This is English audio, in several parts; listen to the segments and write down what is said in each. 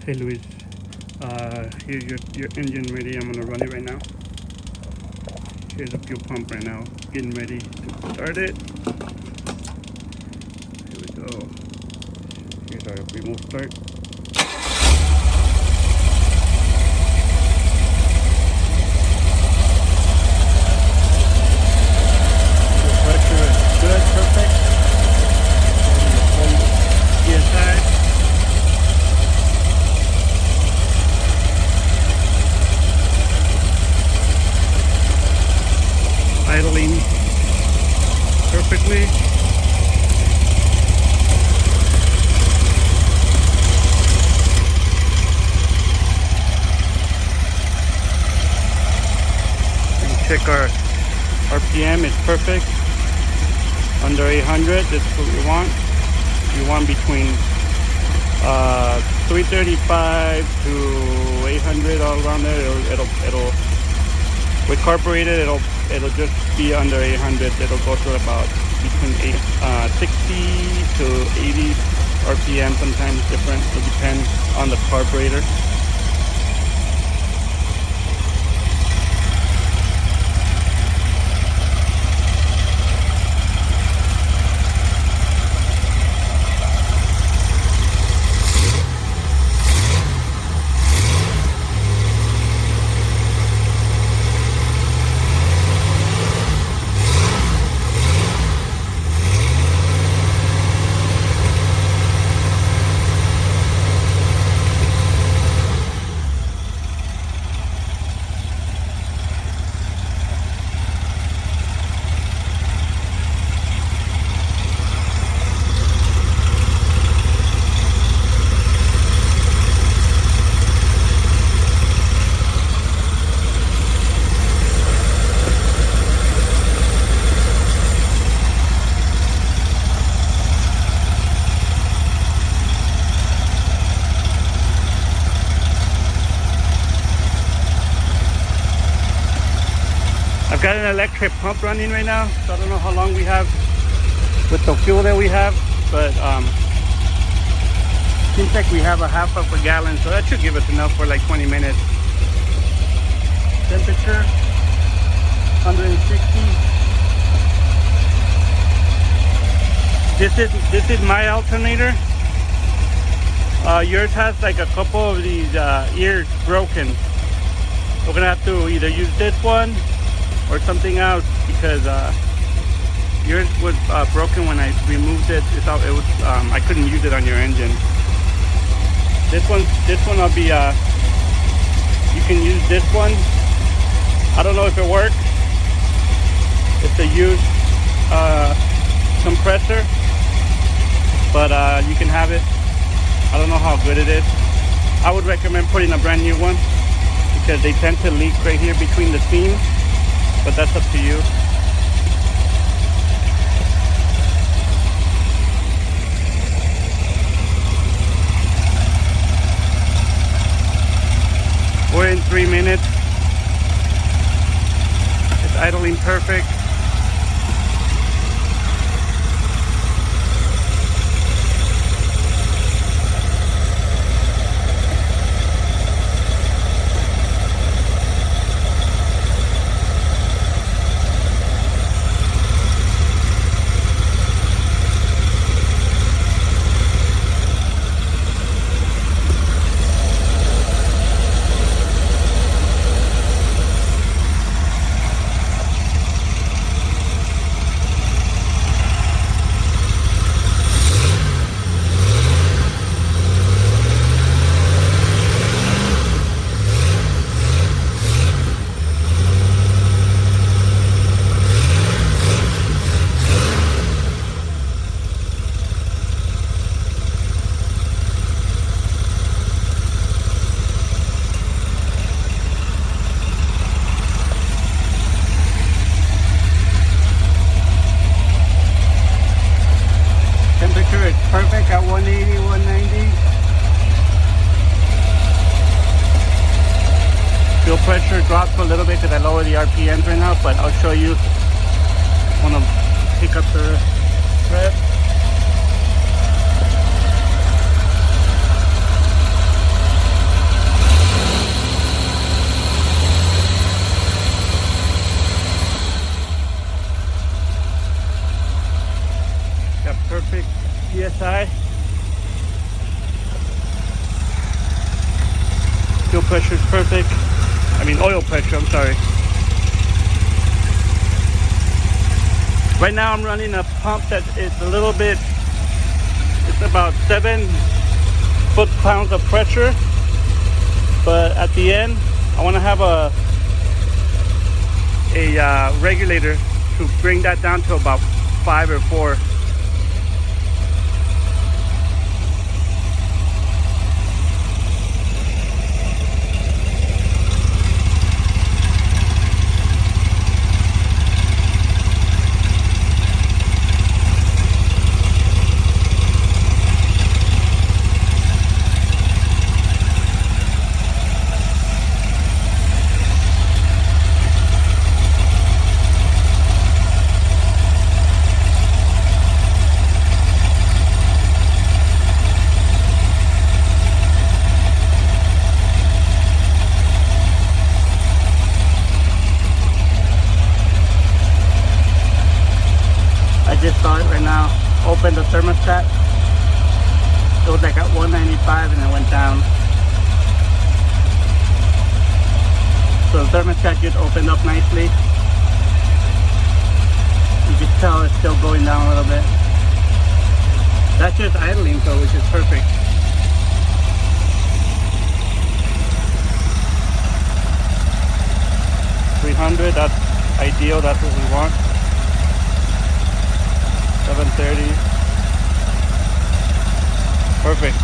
Hey Luis, here's your engine ready. I'm gonna run it right now. Here's the fuel pump right now, getting ready to start it. Here we go. Here's our remote start. The pressure is good, perfect. PSI. Idling perfectly. And check our RPM, it's perfect. Under 800, that's what we want. You want between 335 to 800, all around there. It'll with carbureted, it'll just be under 800. It'll go to about between 60 to 80 RPM. Sometimes different. It depends on the carburetor. I've got an electric pump running right now, so I don't know how long we have with the fuel that we have, but seems like we have a half of a gallon, so that should give us enough for like 20 minutes. Temperature 160. This is my alternator. Yours has like a couple of these ears broken. We're gonna have to either use this one or something else, because yours was broken when I removed it. It was I couldn't use it on your engine. This one I'll be you can use this one. I don't know if it works. It's a used compressor, but you can have it. I don't know how good it is. I would recommend putting a brand new one, because they tend to leak right here between the seams. But that's up to you. We're in 3 minutes. It's idling perfect. Temperature is perfect at 180, 190. Fuel pressure drops a little bit because I lower the RPMs right now, but I'll show you. I want to pick up the thread. PSI. Fuel pressure is perfect. I mean oil pressure, I'm sorry. Right now I'm running a pump that is a little bit, it's about 7 foot-pounds of pressure. But at the end, I want to have a regulator to bring that down to about 5 or 4. Just saw it right now. Open the thermostat. It was like at 195 and it went down. So the thermostat just opened up nicely. You can tell it's still going down a little bit. That's just idling though, which is perfect. $300, that's ideal, that's what we want. 730. Perfect.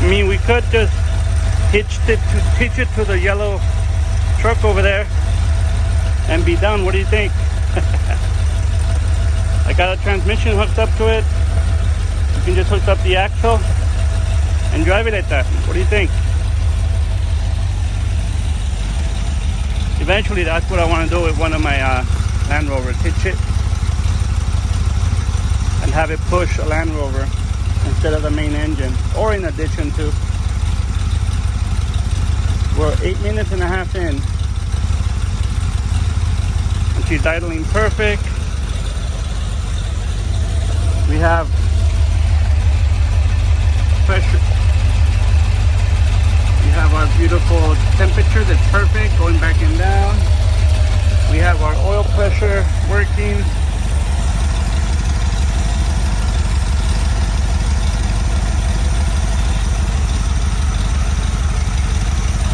I mean, we could just hitch it to the yellow truck over there and be done. What do you think? I got a transmission hooked up to it. You can just hook up the axle and drive it like that. What do you think? Eventually, that's what I want to do with one of my Land Rovers. Hitch it and have it push a Land Rover instead of the main engine, or in addition to. We're 8.5 minutes in and she's idling perfect. We have pressure. We have our beautiful temperature that's perfect, going back and down. We have our oil pressure working.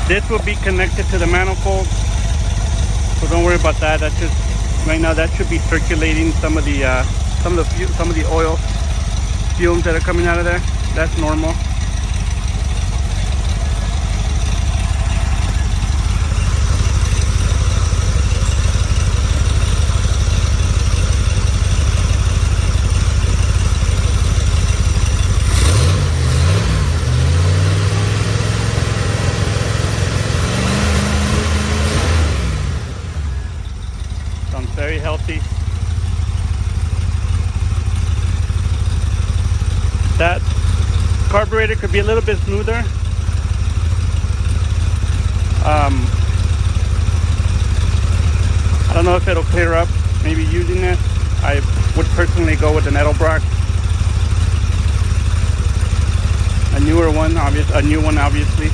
This will be connected to the manifold, so don't worry about that. That's just right now. That should be circulating some of the oil fumes that are coming out of there. That's normal. Very healthy. That carburetor could be a little bit smoother. I don't know if it'll clear up maybe using it. I would personally go with an Edelbrock. A new one obviously.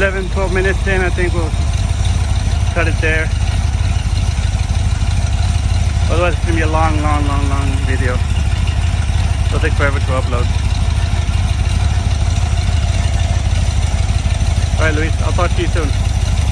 11, 12 minutes in, I think we'll cut it there. Otherwise it's gonna be a long video. It'll take forever to upload. Alright Luis, I'll talk to you soon.